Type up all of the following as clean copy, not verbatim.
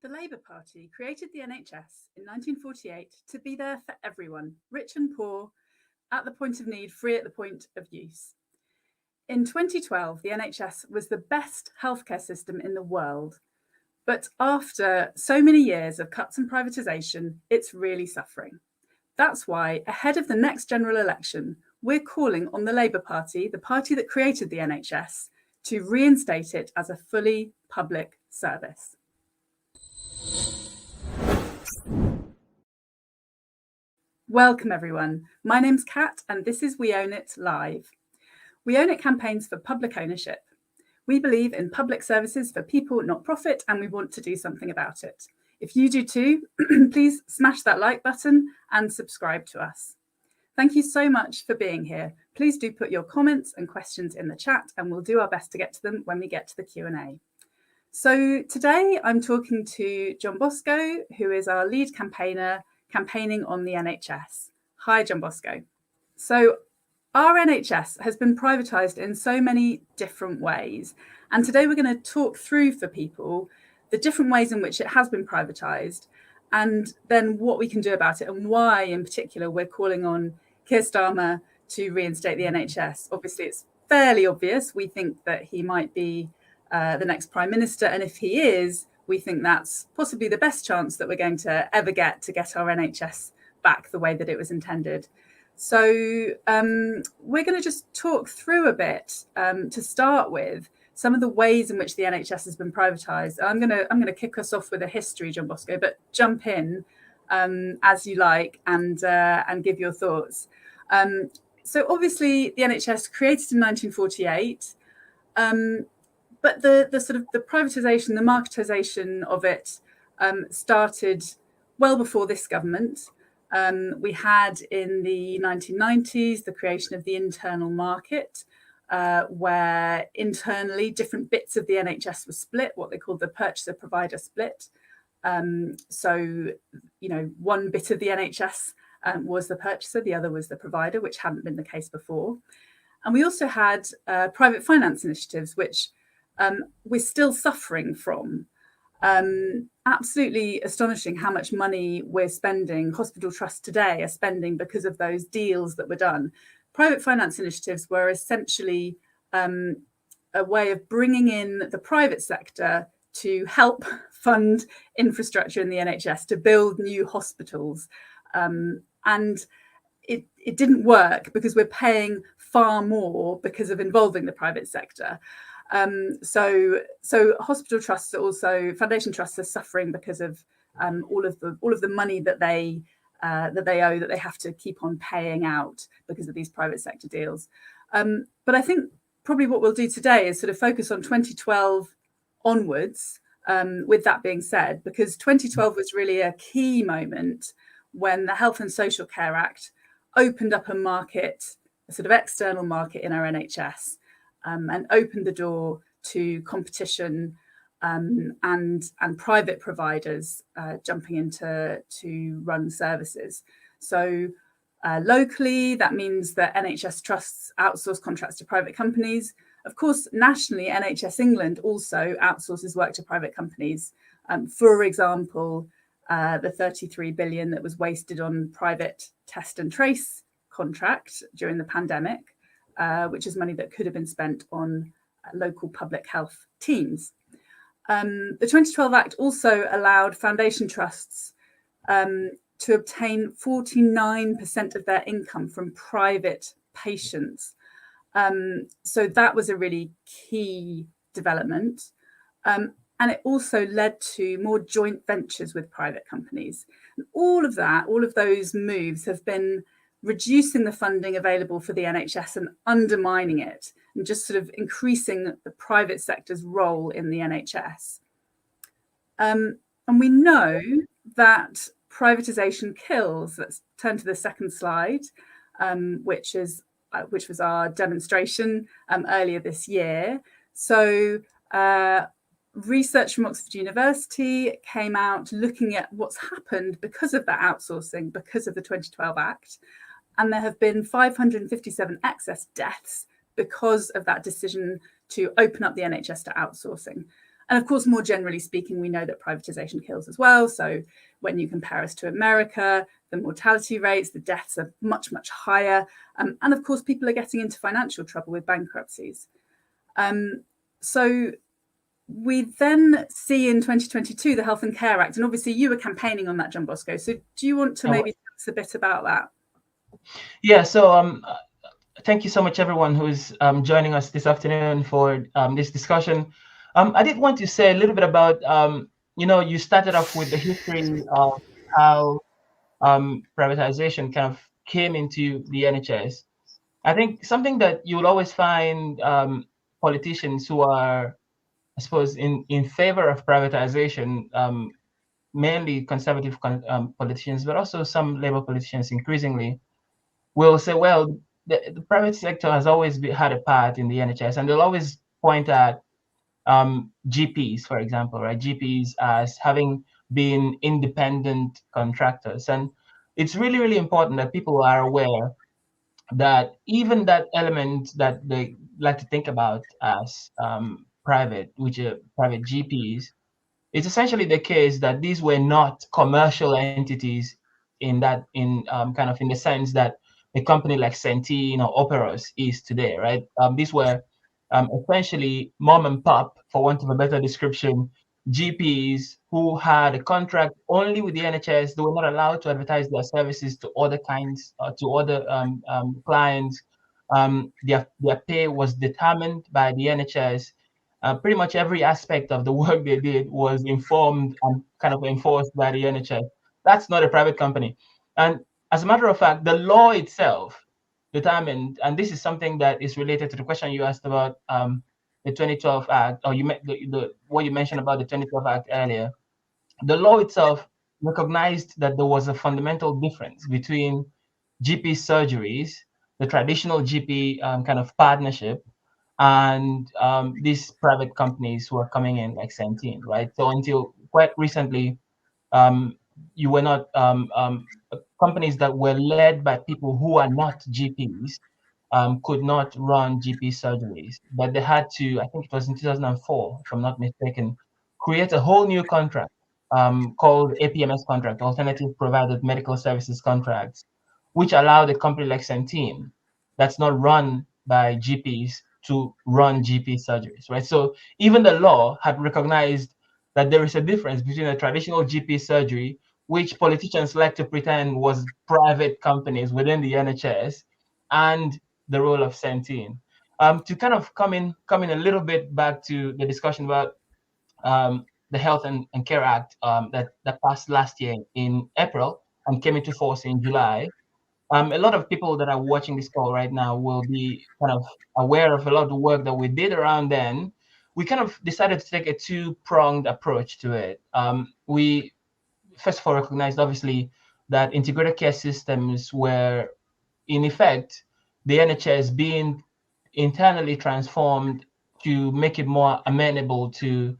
The Labour Party created the NHS in 1948 to be there for everyone, rich and poor, at the point of need, free at the point of use. In 2012, the NHS was the best healthcare system in the world. But after so many years of cuts and privatisation, it's really suffering. That's why, ahead of the next general election, we're calling on the Labour Party, the party that created the NHS, to reinstate it as a fully public service. Welcome everyone. My name's Cat and this is We Own It Live. We Own It campaigns for public ownership. We believe in public services for people, not profit, and we want to do something about it. If you do too, please smash that like button and subscribe to us. Thank you so much for being here. Please do put your comments and questions in the chat and we'll do our best to get to them when we get to the Q&A. So today I'm talking to Johnbosco, who is our lead campaigner campaigning on the NHS. Hi, Johnbosco. So our NHS has been privatised in so many different ways. And today we're going to talk through for people the different ways in which it has been privatised and then what we can do about it and why in particular we're calling on Keir Starmer to reinstate the NHS. Obviously, it's fairly obvious. We think that he might be the next Prime Minister. And if he is, we think that's possibly the best chance that we're going to ever get our NHS back the way that it was intended. So we're going to just talk through a bit to start with some of the ways in which the NHS has been privatised. I'm going to kick us off with a history, Johnbosco, but jump in as you like and give your thoughts. So obviously the NHS created in 1948. But the sort of the privatisation, the marketisation of it started well before this government. We had in the 1990s the creation of the internal market, where internally different bits of the NHS were split, what they called the purchaser-provider split. So, you know, one bit of the NHS was the purchaser, the other was the provider, which hadn't been the case before. And we also had private finance initiatives, which we're still suffering from. Absolutely astonishing how much money we're spending, hospital trusts today are spending because of those deals that were done. Private finance initiatives were essentially a way of bringing in the private sector to help fund infrastructure in the NHS, to build new hospitals. And it didn't work because we're paying far more because of involving the private sector. So hospital trusts are also, foundation trusts are suffering because of all of the money that they owe, that they have to keep on paying out because of these private sector deals. But I think probably what we'll do today is sort of focus on 2012 onwards. With that being said, because 2012 was really a key moment when the Health and Social Care Act opened up a market, a sort of external market in our NHS. And opened the door to competition and private providers jumping into to run services. So locally, that means that NHS trusts outsource contracts to private companies. Of course, nationally, NHS England also outsources work to private companies. For example, the 33 billion that was wasted on private test and trace contract during the pandemic. Which is money that could have been spent on local public health teams. The 2012 Act also allowed foundation trusts to obtain 49% of their income from private patients. So that was a really key development. And it also led to more joint ventures with private companies. And all of that, all of those moves have been reducing the funding available for the NHS and undermining it and just sort of increasing the private sector's role in the NHS. And we know that privatisation kills. Let's turn to the second slide, which was our demonstration earlier this year. So research from Oxford University came out looking at what's happened because of that outsourcing, because of the 2012 Act. And there have been 557 excess deaths because of that decision to open up the NHS to outsourcing. And of course, more generally speaking, we know that privatisation kills as well. So when you compare us to America, the mortality rates, the deaths are much, much higher. And of course, people are getting into financial trouble with bankruptcies. So we then see in 2022 the Health and Care Act, and obviously you were campaigning on that, Johnbosco. So do you want to maybe tell us a bit about that? Yeah, so thank you so much, everyone who's joining us this afternoon for this discussion. I did want to say a little bit about, you started off with the history of how privatization kind of came into the NHS. I think something that you will always find politicians who are, I suppose, in favor of privatization, mainly conservative politicians, but also some Labour politicians increasingly, will say, well, the private sector has always had a part in the NHS, and they'll always point at GPs, for example, right? GPs as having been independent contractors. And it's really, really important that people are aware that even that element that they like to think about as private, which are private GPs, it's essentially the case that these were not commercial entities in kind of in the sense that a company like Centene or Operos is today, right? These were essentially mom and pop, for want of a better description, GPs who had a contract only with the NHS. They were not allowed to advertise their services to other kinds, to other clients. Their pay was determined by the NHS. Pretty much every aspect of the work they did was informed and kind of enforced by the NHS. That's not a private company. And as a matter of fact, the law itself determined, and this is something that is related to the question you asked about the 2012 Act, or what you mentioned about the 2012 Act earlier. The law itself recognized that there was a fundamental difference between GP surgeries, the traditional GP kind of partnership, and these private companies who are coming in like Centene, right? So until quite recently, um, you were not companies that were led by people who are not GPs could not run GP surgeries, but they had to, I think it was in 2004, if I'm not mistaken, create a whole new contract called APMS contract, Alternative Provided Medical Services contracts, which allowed a company like Centene that's not run by GPs to run GP surgeries, right? So even the law had recognized that there is a difference between a traditional GP surgery, which politicians like to pretend was private companies within the NHS, and the role of Centene. To kind of come in a little bit back to the discussion about the Health and Care Act that passed last year in April and came into force in July. A lot of people that are watching this call right now will be kind of aware of a lot of the work that we did around then. We kind of decided to take a two-pronged approach to it. We first of all recognized, obviously, that integrated care systems were, in effect, the NHS being internally transformed to make it more amenable to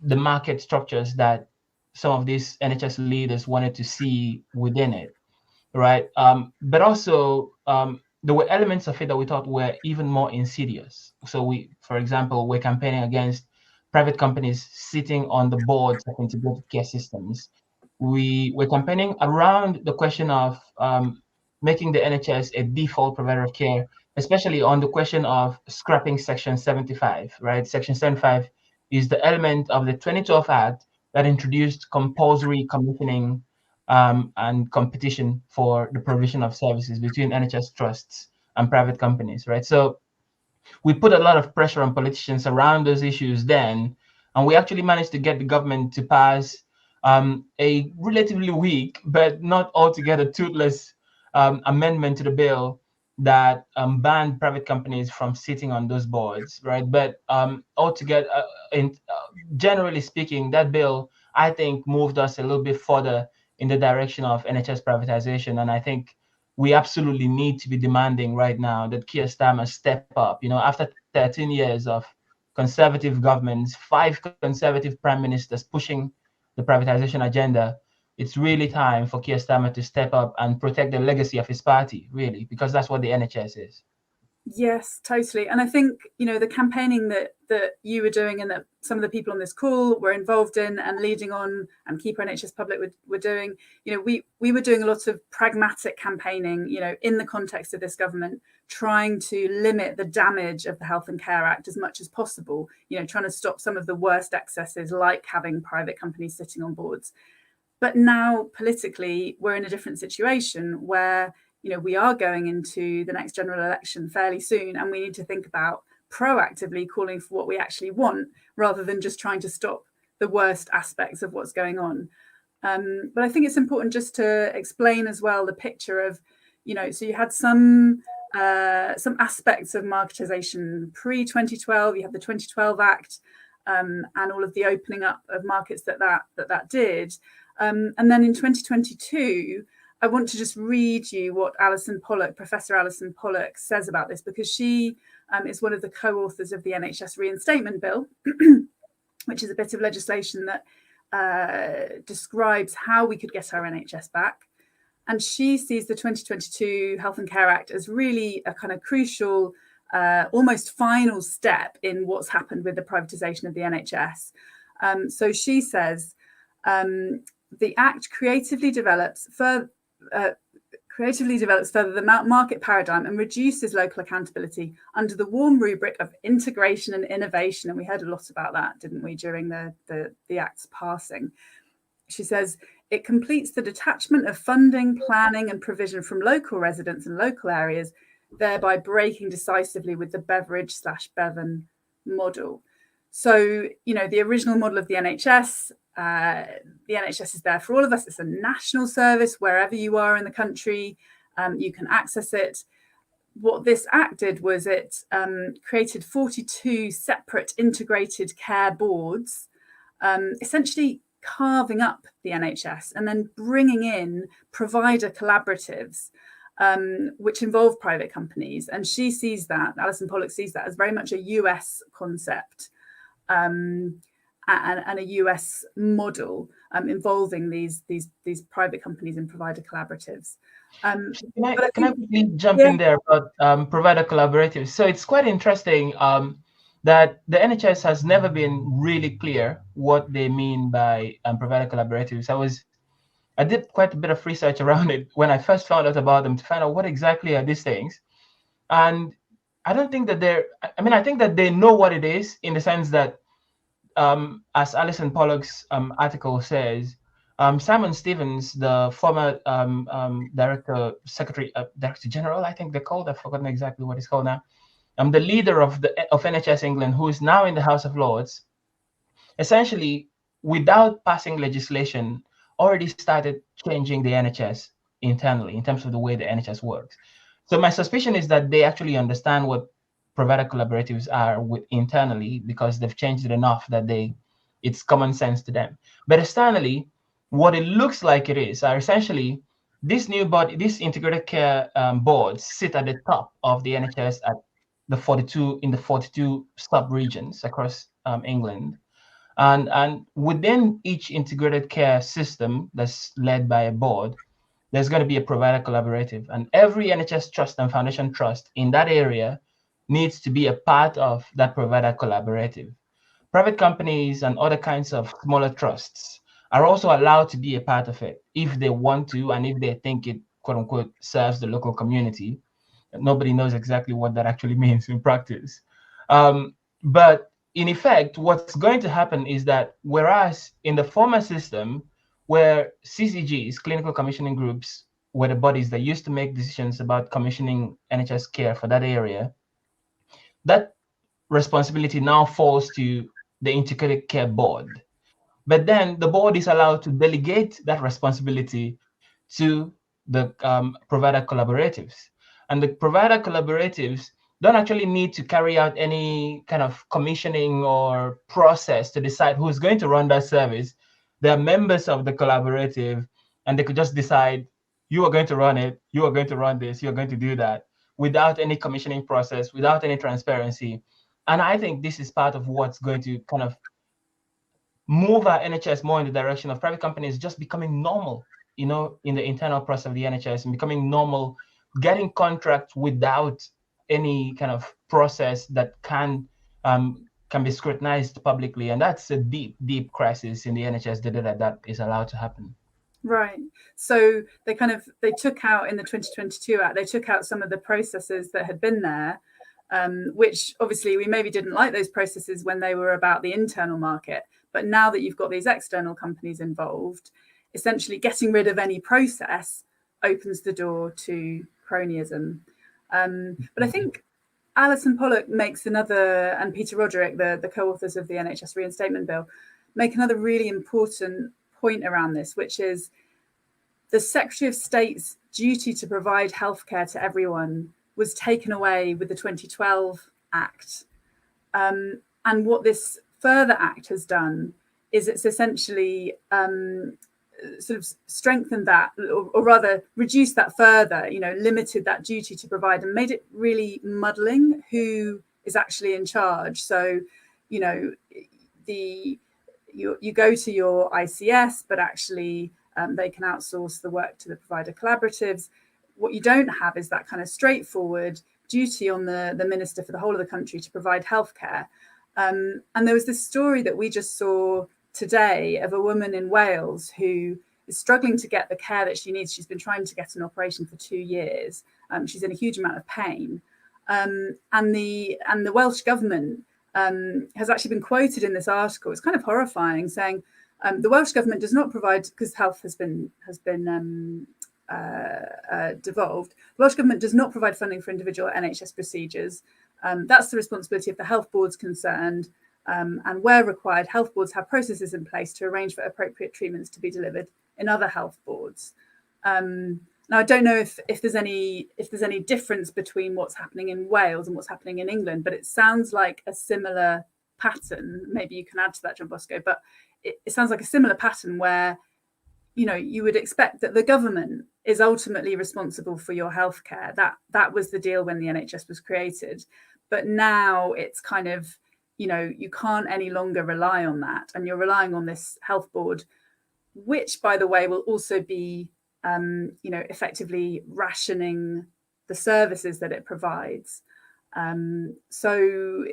the market structures that some of these NHS leaders wanted to see within it, right? But also, there were elements of it that we thought were even more insidious. So we, for example, we're campaigning against private companies sitting on the boards of integrated care systems. We were campaigning around the question of making the NHS a default provider of care, especially on the question of scrapping Section 75, right? Section 75 is the element of the 2012 Act that introduced compulsory commissioning and competition for the provision of services between NHS trusts and private companies, right? So we put a lot of pressure on politicians around those issues then, and we actually managed to get the government to pass a relatively weak but not altogether toothless amendment to the bill that banned private companies from sitting on those boards, right? But altogether, generally speaking, that bill, I think, moved us a little bit further in the direction of NHS privatization, and I think we absolutely need to be demanding right now that Keir Starmer step up. After 13 years of conservative governments, 5 conservative prime ministers pushing the privatization agenda, it's really time for Keir Starmer to step up and protect the legacy of his party, really, because that's what the NHS is. Yes, totally. And I think, the campaigning that you were doing and that some of the people on this call were involved in and leading on, and Keep NHS Public were doing, we were doing a lot of pragmatic campaigning, in the context of this government, trying to limit the damage of the Health and Care Act as much as possible, trying to stop some of the worst excesses, like having private companies sitting on boards. But now politically, we're in a different situation where, we are going into the next general election fairly soon, and we need to think about proactively calling for what we actually want, rather than just trying to stop the worst aspects of what's going on. But I think it's important just to explain as well the picture of, so you had some aspects of marketisation pre-2012. You had the 2012 Act, and all of the opening up of markets that did. And then in 2022, I want to just read you what Professor Allyson Pollock says about this, because she is one of the co-authors of the NHS Reinstatement Bill, which is a bit of legislation that describes how we could get our NHS back. And she sees the 2022 Health and Care Act as really a kind of crucial, almost final step in what's happened with the privatisation of the NHS. So she says, the Act creatively develops further the market paradigm and reduces local accountability under the warm rubric of integration and innovation. And we heard a lot about that, didn't we, during the Act's passing. She says, it completes the detachment of funding, planning and provision from local residents and local areas, thereby breaking decisively with the Beveridge/Bevan model. So, the original model of the NHS, the NHS is there for all of us. It's a national service. Wherever you are in the country, you can access it. What this Act did was it created 42 separate integrated care boards, essentially carving up the NHS and then bringing in provider collaboratives, which involve private companies. And she sees that, Allyson Pollock sees that as very much a US concept. And a US model involving these private companies and provider collaboratives. Can I quickly jump in there about provider collaboratives? So it's quite interesting that the NHS has never been really clear what they mean by provider collaboratives. I did quite a bit of research around it when I first found out about them to find out what exactly are these things. And I don't think that I think that they know what it is, in the sense that, as Allyson Pollock's article says, Simon Stevens, the former director general, I think they're called, I've forgotten exactly what it's called now, the leader of NHS England, who is now in the House of Lords, essentially, without passing legislation, already started changing the NHS internally in terms of the way the NHS works. So my suspicion is that they actually understand what provider collaboratives are internally, because they've changed it enough that it's common sense to them. But externally, what it looks like it is are essentially this new body, these integrated care boards sit at the top of the NHS at the 42 sub-regions across England. And within each integrated care system that's led by a board, there's going to be a provider collaborative. And every NHS trust and foundation trust in that area needs to be a part of that provider collaborative. Private companies and other kinds of smaller trusts are also allowed to be a part of it if they want to, and if they think it, quote unquote, serves the local community. Nobody knows exactly what that actually means in practice. But in effect, what's going to happen is that, whereas in the former system, where CCGs, clinical commissioning groups, were the bodies that used to make decisions about commissioning NHS care for that area, that responsibility now falls to the Integrated Care Board. But then the board is allowed to delegate that responsibility to the provider collaboratives. And the provider collaboratives don't actually need to carry out any kind of commissioning or process to decide who's going to run that service. They're members of the collaborative, and they could just decide, you are going to run it, you are going to run this, you're going to do that, without any commissioning process, without any transparency. And I think this is part of what's going to kind of move our NHS more in the direction of private companies just becoming normal, in the internal process of the NHS, and becoming normal, getting contracts without any kind of process that can be scrutinized publicly, and that's a deep crisis in the NHS that is allowed to happen. Right. So they took out in the 2022 Act, they took out some of the processes that had been there, which obviously we maybe didn't like those processes when they were about the internal market. But now that you've got these external companies involved, essentially getting rid of any process opens the door to cronyism. But I think Allyson Pollock makes another, and Peter Roderick, the co-authors of the NHS Reinstatement Bill, make another really important point around this, which is the Secretary of State's duty to provide healthcare to everyone was taken away with the 2012 Act. And what this further Act has done is it's essentially sort of strengthened that, or rather reduced that further, limited that duty to provide and made it really muddling who is actually in charge. So, you go to your ICS, but actually they can outsource the work to the provider collaboratives. What you don't have is that kind of straightforward duty on the minister for the whole of the country to provide healthcare. And there was this story that we just saw today of a woman in Wales who is struggling to get the care that she needs. She's been trying to get an operation for 2 years. She's in a huge amount of pain. And the Welsh government has actually been quoted in this article. It's kind of horrifying, saying the Welsh government does not provide, because health has been devolved. The Welsh government does not provide funding for individual NHS procedures. That's the responsibility of the health boards concerned. And where required, health boards have processes in place to arrange for appropriate treatments to be delivered in other health boards. Now, I don't know if there's any difference between what's happening in Wales and what's happening in England, but it sounds like a similar pattern. Maybe you can add to that, Johnbosco, but it sounds like a similar pattern where, you would expect that the government is ultimately responsible for your healthcare. That was the deal when the NHS was created. But now it's kind of, you can't any longer rely on that. And you're relying on this health board, which, by the way, will also be, effectively rationing the services that it provides. So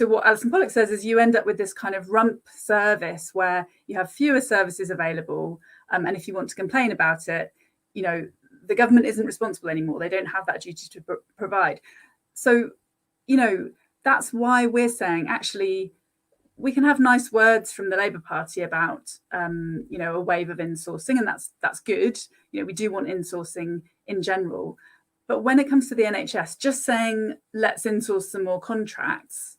what Allyson Pollock says is you end up with this kind of rump service where you have fewer services available. And if you want to complain about it, the government isn't responsible anymore. They don't have that duty to provide. So, that's why we're saying, actually, we can have nice words from the Labour Party about, a wave of insourcing, and that's good. We do want insourcing in general. But when it comes to the NHS, just saying, let's insource some more contracts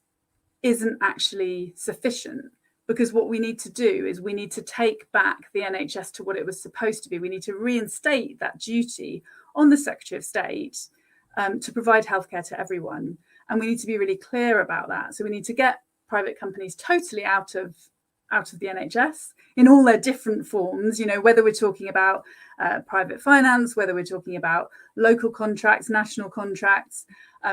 isn't actually sufficient, because what we need to do is we need to take back the NHS to what it was supposed to be. We need to reinstate that duty on the Secretary of State to provide healthcare to everyone. And we need to be really clear about that. So we need to get private companies totally out of the NHS in all their different forms, whether we're talking about private finance, whether we're talking about local contracts, national contracts,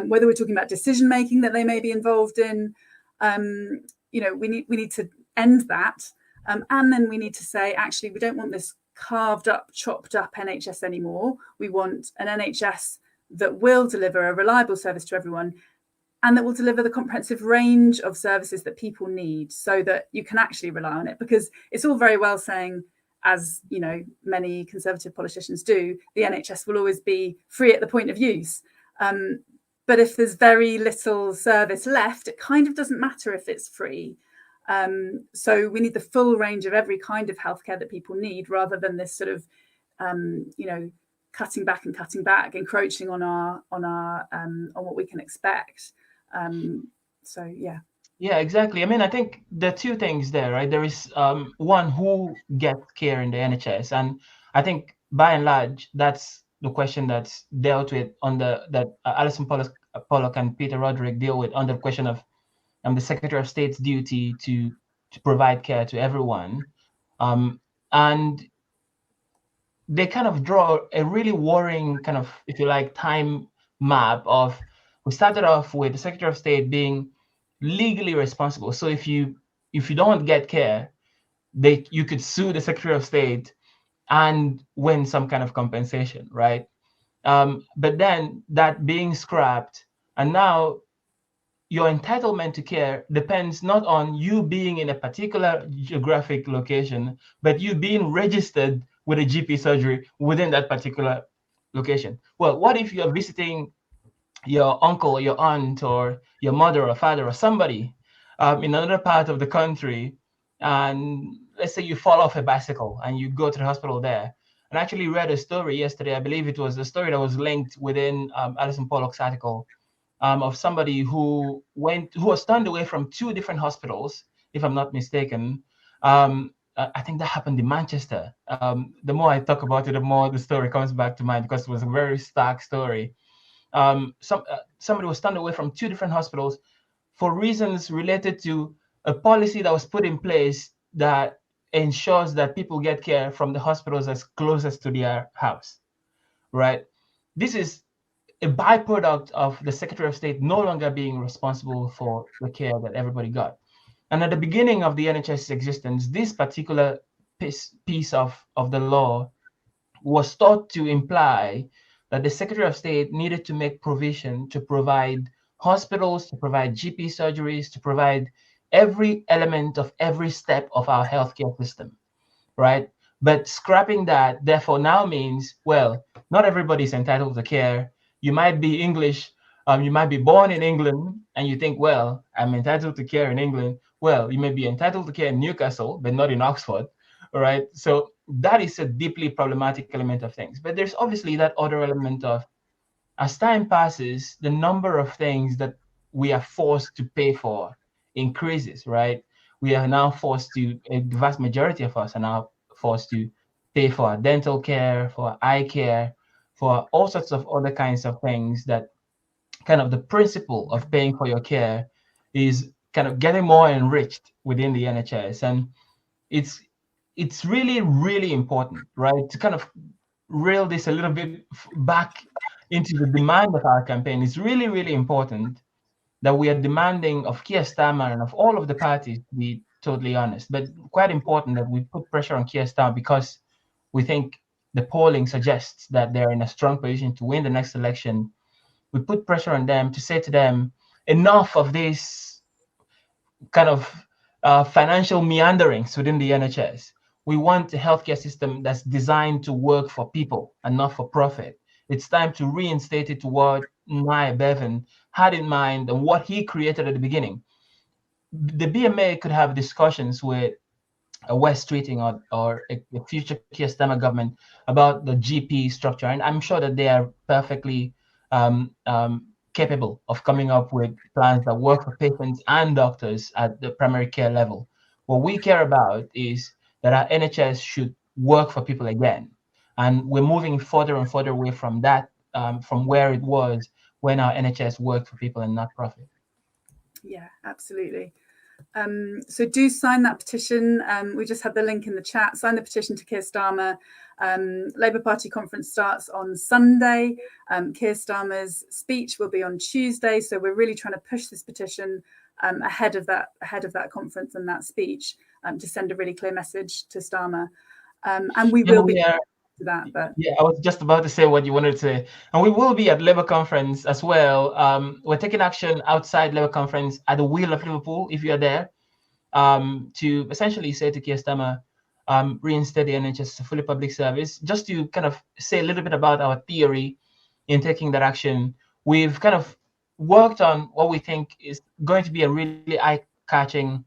whether we're talking about decision making that they may be involved in. We need to end that. And then we need to say, actually, we don't want this carved up, chopped up NHS anymore. We want an NHS that will deliver a reliable service to everyone, and that will deliver the comprehensive range of services that people need, so that you can actually rely on it. Because it's all very well saying, as many Conservative politicians do, the NHS will always be free at the point of use. But if there's very little service left, it kind of doesn't matter if it's free. So we need the full range of every kind of healthcare that people need, rather than this sort of, cutting back, encroaching on what we can expect. Yeah, exactly. I mean, I think there are two things there, right? There is one, who gets care in the NHS, and I think by and large that's the question that's dealt with that Allyson Pollock and Peter Roderick deal with under the question of the Secretary of State's duty to provide care to everyone, and they kind of draw a really worrying kind of, if you like, time map of, we started off with the Secretary of State being legally responsible. So if you don't get care, you could sue the Secretary of State and win some kind of compensation, right? But then that being scrapped, and now your entitlement to care depends not on you being in a particular geographic location, but you being registered with a GP surgery within that particular location. Well, what if you're visiting your uncle or your aunt or your mother or father or somebody in another part of the country, and let's say you fall off a bicycle and you go to the hospital there? And I actually read a story yesterday. I believe it was a story that was linked within Allyson Pollock's article, of somebody who was turned away from 2 different hospitals, if I'm not mistaken. I think that happened in Manchester. The more I talk about it, the more the story comes back to mind, because it was a very stark story. Somebody was turned away from 2 different hospitals for reasons related to a policy that was put in place that ensures that people get care from the hospitals as closest to their house, right? This is a byproduct of the Secretary of State no longer being responsible for the care that everybody got. And at the beginning of the NHS existence, this particular piece of the law was thought to imply that the Secretary of State needed to make provision to provide hospitals, to provide GP surgeries, to provide every element of every step of our healthcare system, right? But scrapping that, therefore, now means, well, not everybody is entitled to care. You might be English, you might be born in England, and you think, well, I'm entitled to care in England. Well, you may be entitled to care in Newcastle, but not in Oxford, all right? So that is a deeply problematic element of things. But there's obviously that other element of, as time passes, the number of things that we are forced to pay for increases, right? We are now forced to, a vast majority of us are now forced to pay for dental care, for eye care, for all sorts of other kinds of things, that kind of the principle of paying for your care is kind of getting more enriched within the NHS. And it's really, really important, right, to kind of reel this a little bit back into the demand of our campaign. It's really, really important that we are demanding of Keir Starmer and of all of the parties, to be totally honest, but quite important that we put pressure on Keir Starmer, because we think the polling suggests that they're in a strong position to win the next election. We put pressure on them to say to them, enough of this kind of financial meanderings within the NHS. We want a healthcare system that's designed to work for people and not for profit. It's time to reinstate it to what Nia Bevan had in mind and what he created at the beginning. The BMA could have discussions with a West Streeting or a future Keir Starmer government about the GP structure, and I'm sure that they are perfectly capable of coming up with plans that work for patients and doctors at the primary care level. What we care about is that our NHS should work for people again, and we're moving further and further away from that, from where it was when our NHS worked for people and not profit. Yeah, absolutely. So do sign that petition. We just had the link in the chat. Sign the petition to Keir Starmer. Labour Party conference starts on Sunday. Keir Starmer's speech will be on Tuesday. So we're really trying to push this petition ahead of that conference and that speech, to send a really clear message to Starmer. And we will be to that. But yeah, I was just about to say what you wanted to say, and we will be at Labour conference as well. We're taking action outside Labour conference at the Wheel of Liverpool, if you're there, to essentially say to Keir Starmer, reinstate the NHS as a fully public service. Just to kind of say a little bit about our theory in taking that action, we've kind of worked on what we think is going to be a really eye-catching,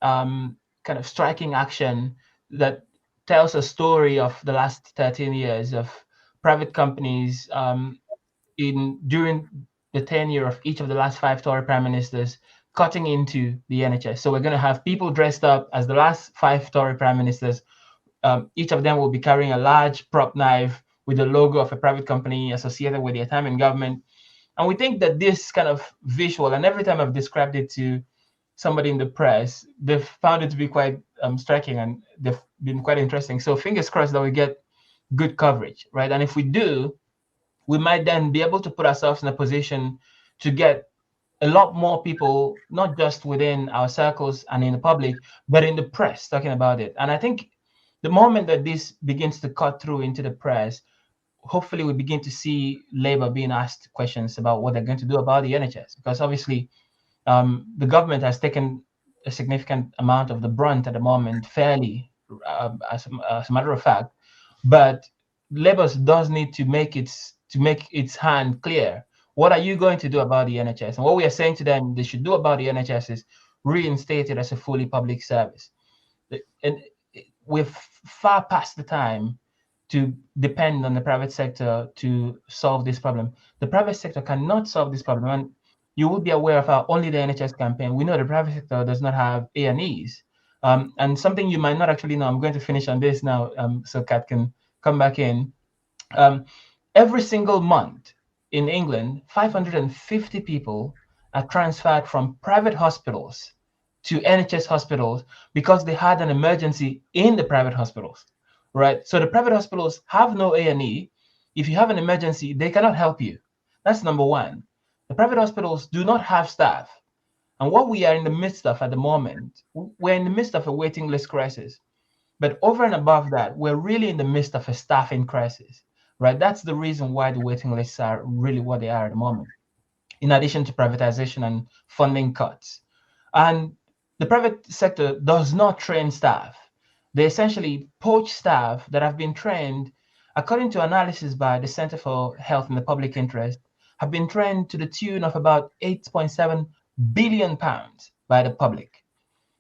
kind of striking action that tells a story of the last 13 years of private companies during the tenure of each of the last 5 Tory prime ministers cutting into the NHS. So we're going to have people dressed up as the last 5 Tory prime ministers. Each of them will be carrying a large prop knife with the logo of a private company associated with their time in government. And we think that this kind of visual, and every time I've described it to somebody in the press, they've found it to be quite striking, and they've been quite interesting. So fingers crossed that we get good coverage, right? And if we do, we might then be able to put ourselves in a position to get a lot more people, not just within our circles and in the public, but in the press talking about it. And I think the moment that this begins to cut through into the press, hopefully we begin to see Labour being asked questions about what they're going to do about the NHS, because obviously the government has taken a significant amount of the brunt at the moment, fairly, as a matter of fact. But Labour does need to make its hand clear. What are you going to do about the NHS? And what we are saying to them they should do about the NHS is reinstate it as a fully public service. And we're far past the time to depend on the private sector to solve this problem. The private sector cannot solve this problem. And you will be aware of how only the NHS campaign. We know the private sector does not have A&Es. And something you might not actually know, I'm going to finish on this now, so Kat can come back in. Every single month in England, 550 people are transferred from private hospitals to NHS hospitals because they had an emergency in the private hospitals, right? So the private hospitals have no A&E. If you have an emergency, they cannot help you. That's number one. The private hospitals do not have staff. And what we are in the midst of at the moment, we're in the midst of a waiting list crisis. But over and above that, we're really in the midst of a staffing crisis, right? That's the reason why the waiting lists are really what they are at the moment, in addition to privatization and funding cuts. And the private sector does not train staff. They essentially poach staff that have been trained, according to analysis by the Center for Health and the Public Interest, have been trained to the tune of about £8.7 billion by the public,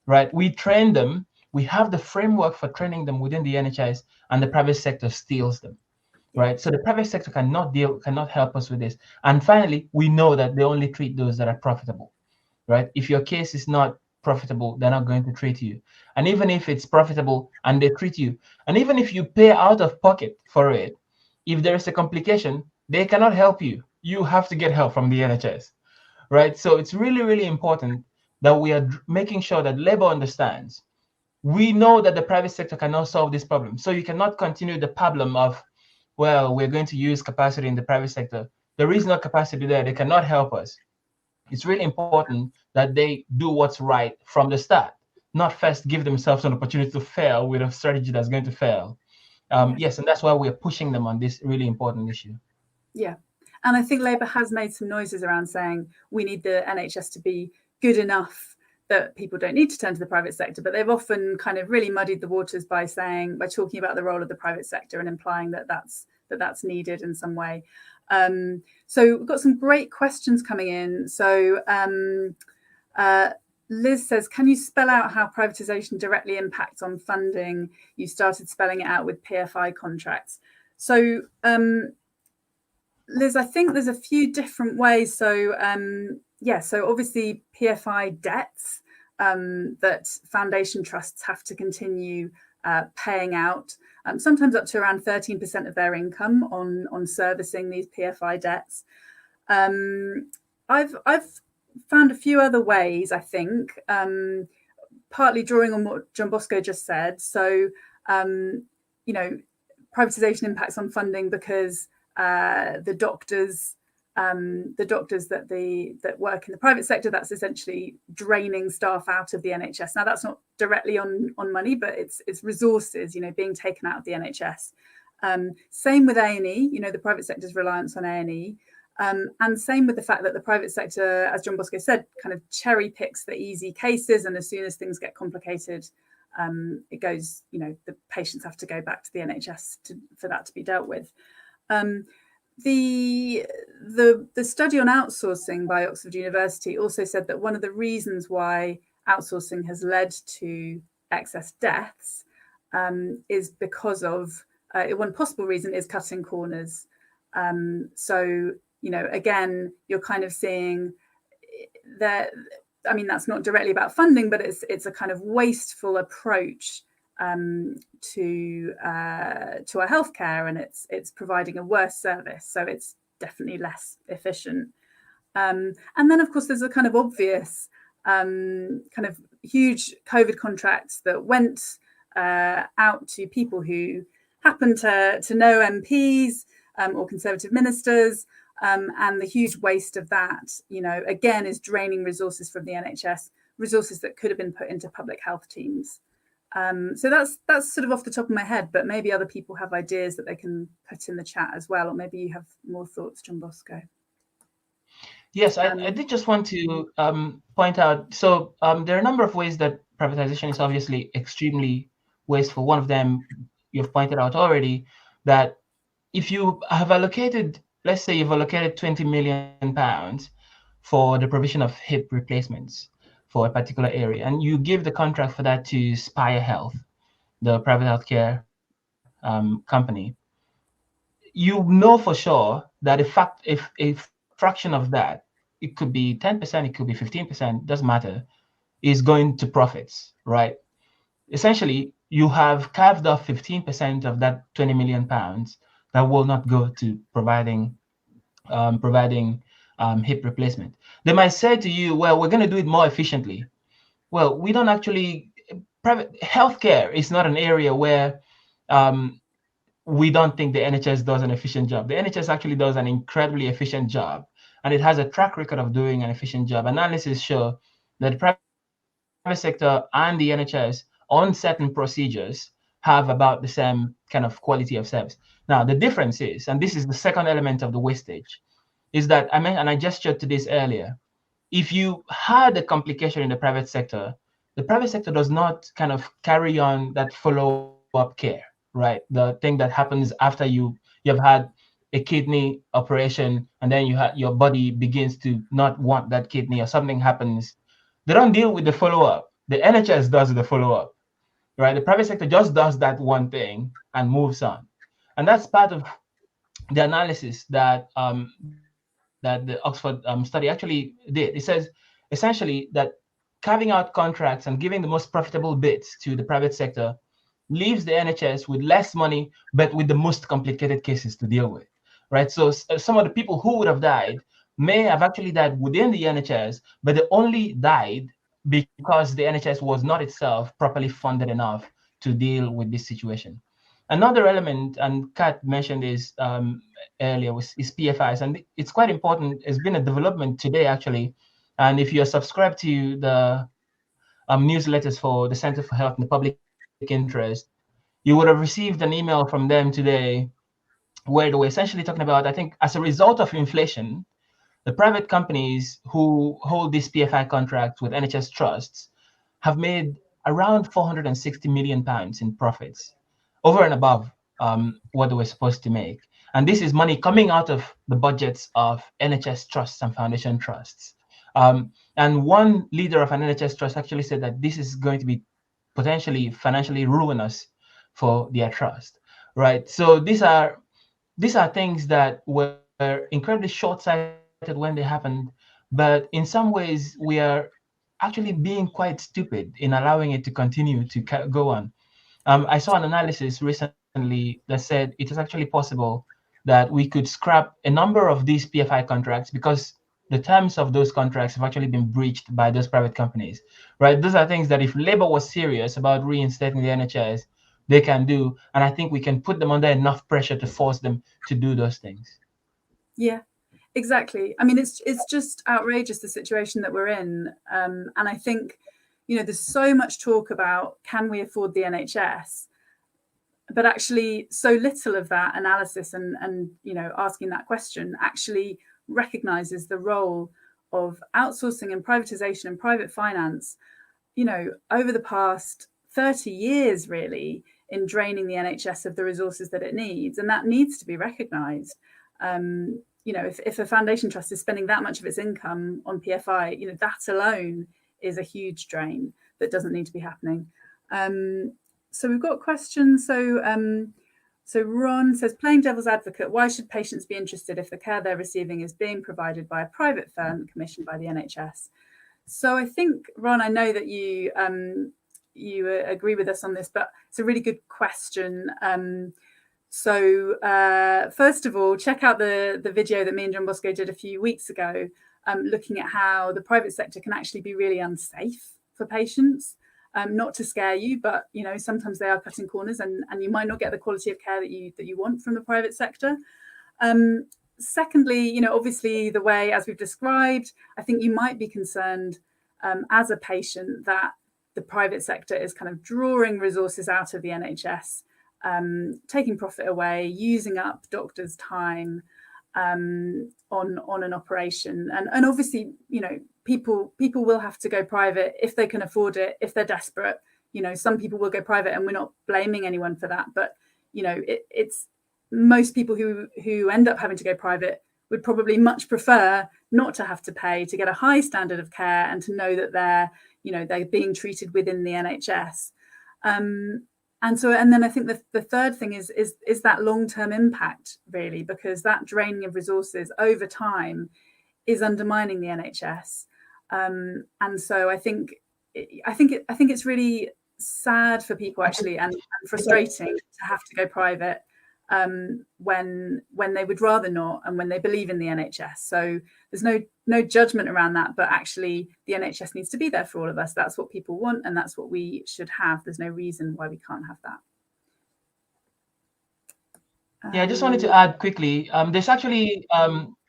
right? We train them, we have the framework for training them within the NHS, and the private sector steals them, right? So the private sector cannot help us with this. And finally, we know that they only treat those that are profitable, right? If your case is not profitable, they're not going to treat you. And even if it's profitable and they treat you, and even if you pay out of pocket for it, if there is a complication, they cannot help you. You have to get help from the NHS, right? So it's really, really important that we are making sure that Labour understands. We know that the private sector cannot solve this problem. So you cannot continue the problem of, well, we're going to use capacity in the private sector. There is no capacity there. They cannot help us. It's really important that they do what's right from the start, not first give themselves an opportunity to fail with a strategy that's going to fail. Yes, and that's why we're pushing them on this really important issue. Yeah. And I think Labour has made some noises around saying we need the NHS to be good enough that people don't need to turn to the private sector. But they've often kind of really muddied the waters by talking about the role of the private sector and implying that that's needed in some way. So we've got some great questions coming in. So Liz says, can you spell out how privatisation directly impacts on funding? You started spelling it out with PFI contracts. So Liz, I think there's a few different ways. So so obviously PFI debts that foundation trusts have to continue paying out, sometimes up to around 13% of their income on servicing these PFI debts. I've found a few other ways, I think, partly drawing on what Johnbosco just said. So, privatisation impacts on funding because the doctors that work in the private sector, that's essentially draining staff out of the NHS. Now, that's not directly on money, but it's resources, being taken out of the NHS. Same with A&E, the private sector's reliance on A&E. And same with the fact that the private sector, as Johnbosco said, kind of cherry picks the easy cases. And as soon as things get complicated, it goes, the patients have to go back to the NHS for that to be dealt with. The study on outsourcing by Oxford University also said that one of the reasons why outsourcing has led to excess deaths is because of one possible reason is cutting corners. So, again, you're kind of seeing that. I mean, that's not directly about funding, but it's a kind of wasteful approach to our healthcare, and it's providing a worse service, so it's definitely less efficient. And then, of course, there's a kind of obvious kind of huge COVID contracts that went out to people who happen to know MPs or Conservative ministers, and the huge waste of that, again, is draining resources from the NHS, resources that could have been put into public health teams. So that's sort of off the top of my head, but maybe other people have ideas that they can put in the chat as well, or maybe you have more thoughts, Johnbosco. Yes, I did just want to point out, so there are a number of ways that privatization is obviously extremely wasteful. One of them you've pointed out already, that if you have allocated, let's say you've allocated £20 million for the provision of hip replacements for a particular area, and you give the contract for that to Spire Health, the private healthcare company, you know for sure that if a fraction of that, it could be 10%, it could be 15%, doesn't matter, is going to profits, right? Essentially, you have carved off 15% of that £20 million that will not go to providing hip replacement. They might say to you, well, we're going to do it more efficiently. Well, we don't actually, private healthcare is not an area where we don't think the NHS does an efficient job. The NHS actually does an incredibly efficient job, and it has a track record of doing an efficient job. Analysis show that the private sector and the NHS on certain procedures have about the same kind of quality of service. Now, the difference is, and this is the second element of the wastage, is that I gestured to this earlier. If you had a complication in the private sector does not kind of carry on that follow-up care, right? The thing that happens after you've had a kidney operation, and then your body begins to not want that kidney, or something happens. They don't deal with the follow-up. The NHS does the follow-up, right? The private sector just does that one thing and moves on. And that's part of the analysis that the Oxford study actually did. It says essentially that carving out contracts and giving the most profitable bits to the private sector leaves the NHS with less money, but with the most complicated cases to deal with, right? So some of the people who would have died may have actually died within the NHS, but they only died because the NHS was not itself properly funded enough to deal with this situation. Another element, and Kat mentioned this earlier, is PFIs, and it's quite important. It's been a development today, actually. And if you're subscribed to the newsletters for the Center for Health and the Public Interest, you would have received an email from them today where they were essentially talking about, I think, as a result of inflation, the private companies who hold these PFI contracts with NHS trusts have made around £460 million in profits, over and above what they were supposed to make. And this is money coming out of the budgets of NHS trusts and foundation trusts. And one leader of an NHS trust actually said that this is going to be potentially financially ruinous for their trust, right? So these are things that were incredibly short-sighted when they happened, but in some ways we are actually being quite stupid in allowing it to continue to go on. I saw an analysis recently that said it is actually possible that we could scrap a number of these PFI contracts because the terms of those contracts have actually been breached by those private companies, right? Those are things that if Labour was serious about reinstating the NHS, they can do. And I think we can put them under enough pressure to force them to do those things. Yeah, exactly. I mean, it's just outrageous, the situation that we're in. And I think, there's so much talk about, can we afford the NHS? But actually so little of that analysis and asking that question actually recognises the role of outsourcing and privatisation and private finance, over the past 30 years, really, in draining the NHS of the resources that it needs. And that needs to be recognised. If a foundation trust is spending that much of its income on PFI, that alone is a huge drain that doesn't need to be happening. So we've got questions. So Ron says, playing devil's advocate, why should patients be interested if the care they're receiving is being provided by a private firm commissioned by the NHS? So I think, Ron, I know that you agree with us on this, but it's a really good question. So first of all, check out the video that me and Johnbosco did a few weeks ago, looking at how the private sector can actually be really unsafe for patients. Not to scare you, but sometimes they are cutting corners, and you might not get the quality of care that you want from the private sector. Secondly, obviously the way, as we've described, I think you might be concerned as a patient that the private sector is kind of drawing resources out of the NHS, taking profit away, using up doctors' time on an operation. And obviously, you know, people will have to go private if they can afford it, if they're desperate. You know, some people will go private, and we're not blaming anyone for that. But, you know, it's most people who end up having to go private would probably much prefer not to have to pay, to get a high standard of care, and to know that they're being treated within the NHS. And then I think the third thing is that long-term impact, really, because that draining of resources over time is undermining the NHS. And so I think it's really sad for people, actually, and frustrating to have to go private when they would rather not, and when they believe in the NHS. So there's no judgment around that, but actually the NHS needs to be there for all of us. That's what people want, and that's what we should have. There's no reason why we can't have that. Yeah, I just wanted to add quickly, there's actually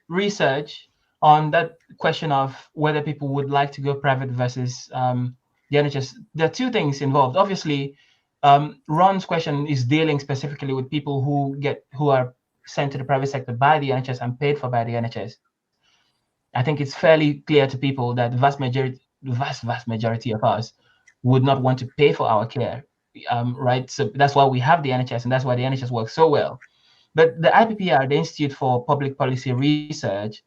research on that question of whether people would like to go private versus the NHS. There are two things involved. Obviously, Ron's question is dealing specifically with people who are sent to the private sector by the NHS and paid for by the NHS. I think it's fairly clear to people that the vast majority of us would not want to pay for our care, right? So that's why we have the NHS, and that's why the NHS works so well. But the IPPR, the Institute for Public Policy Research,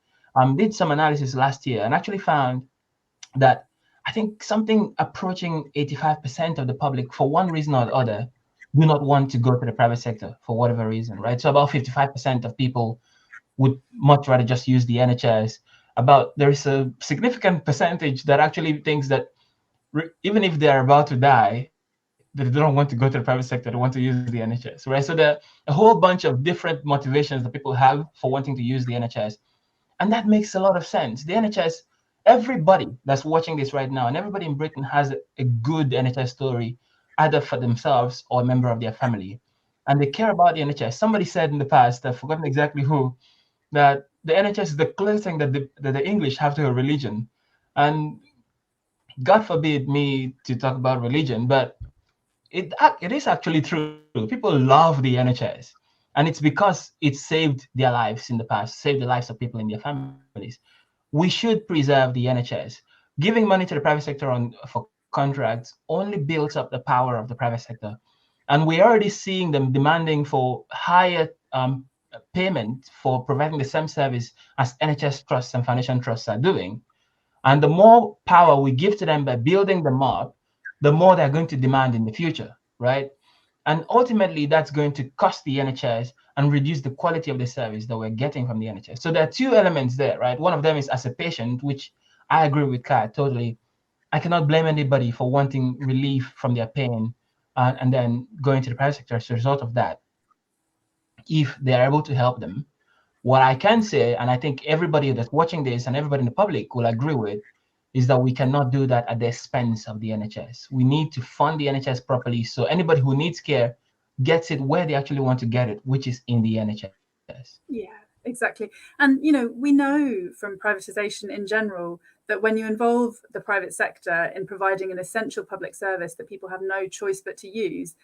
did some analysis last year and actually found that I think something approaching 85% of the public, for one reason or the other, do not want to go to the private sector for whatever reason, right? So about 55% of people would much rather just use the NHS. There is a significant percentage that actually thinks that even if they are about to die, they don't want to go to the private sector, they want to use the NHS, right? So there are a whole bunch of different motivations that people have for wanting to use the NHS. And that makes a lot of sense. The NHS, everybody that's watching this right now, and everybody in Britain has a good NHS story, either for themselves or a member of their family. And they care about the NHS. Somebody said in the past, I've forgotten exactly who, that the NHS is the closest thing that the English have to a religion. And God forbid me to talk about religion, but it is actually true. People love the NHS, and it's because it saved their lives in the past, saved the lives of people in their families. We should preserve the NHS. Giving money to the private sector for contracts only builds up the power of the private sector, and we're already seeing them demanding for higher payment for providing the same service as NHS trusts and foundation trusts are doing. And the more power we give to them by building them up, the more they're going to demand in the future, right? And ultimately, that's going to cost the NHS and reduce the quality of the service that we're getting from the NHS. So there are two elements there, right? One of them is as a patient, which I agree with Kat totally. I cannot blame anybody for wanting relief from their pain and then going to the private sector as a result of that, if they're able to help them. What I can say, and I think everybody that's watching this and everybody in the public will agree with, is that we cannot do that at the expense of the NHS. We need to fund the NHS properly so anybody who needs care gets it where they actually want to get it, which is in the NHS. Yeah, exactly. And, you know, we know from privatisation in general that when you involve the private sector in providing an essential public service that people have no choice but to use,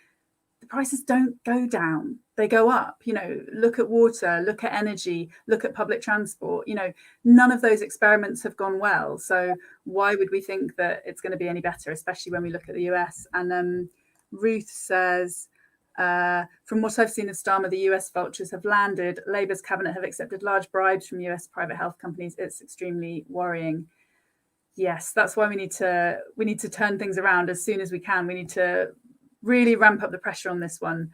the prices don't go down, they go up. You know, look at water, look at energy, look at public transport. You know, none of those experiments have gone well. So why would we think that it's going to be any better, especially when we look at the US? And Ruth says, from what I've seen of Starmer, the US vultures have landed. Labour's cabinet have accepted large bribes from US private health companies. It's extremely worrying. Yes, that's why we need to turn things around as soon as we can. We need to really ramp up the pressure on this one,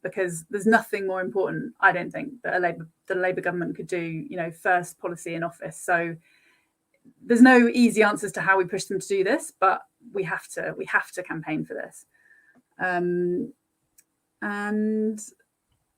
because there's nothing more important, I don't think, that a Labour government could do, you know, first policy in office. So there's no easy answers to how we push them to do this, but we have to campaign for this. And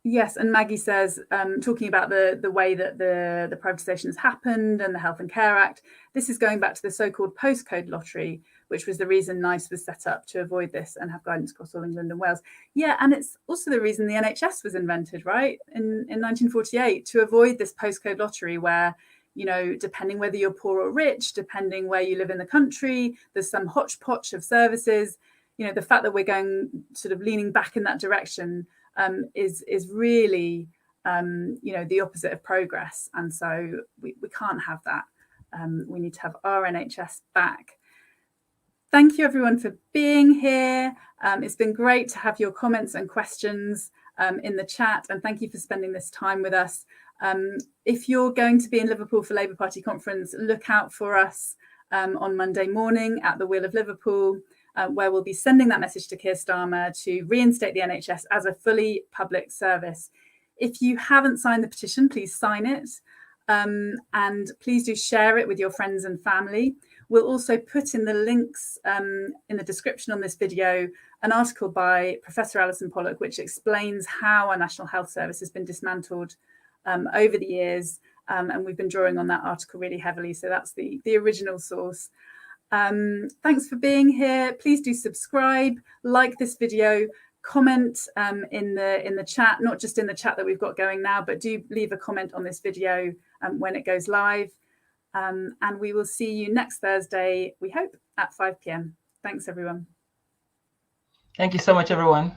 yes, and Maggie says, talking about the way that the privatisation has happened and the Health and Care Act, this is going back to the so-called postcode lottery, which was the reason NICE was set up, to avoid this and have guidance across all England and Wales. Yeah, and it's also the reason the NHS was invented, right? In 1948, to avoid this postcode lottery where, you know, depending whether you're poor or rich, depending where you live in the country, there's some hodgepodge of services. You know, the fact that we're going sort of leaning back in that direction is really, you know, the opposite of progress. And so we can't have that. We need to have our NHS back. Thank you everyone for being here. It's been great to have your comments and questions in the chat, and thank you for spending this time with us. If you're going to be in Liverpool for Labour Party conference, look out for us on Monday morning at the Wheel of Liverpool, where we'll be sending that message to Keir Starmer to reinstate the NHS as a fully public service. If you haven't signed the petition, please sign it, and please do share it with your friends and family. We'll also put in the links in the description on this video an article by Professor Allyson Pollock, which explains how our National Health Service has been dismantled over the years, and we've been drawing on that article really heavily. So that's the original source. Thanks for being here. Please do subscribe, like this video, comment in the chat, not just in the chat that we've got going now, but do leave a comment on this video when it goes live. And we will see you next Thursday, we hope, at 5 p.m. Thanks, everyone. Thank you so much, everyone.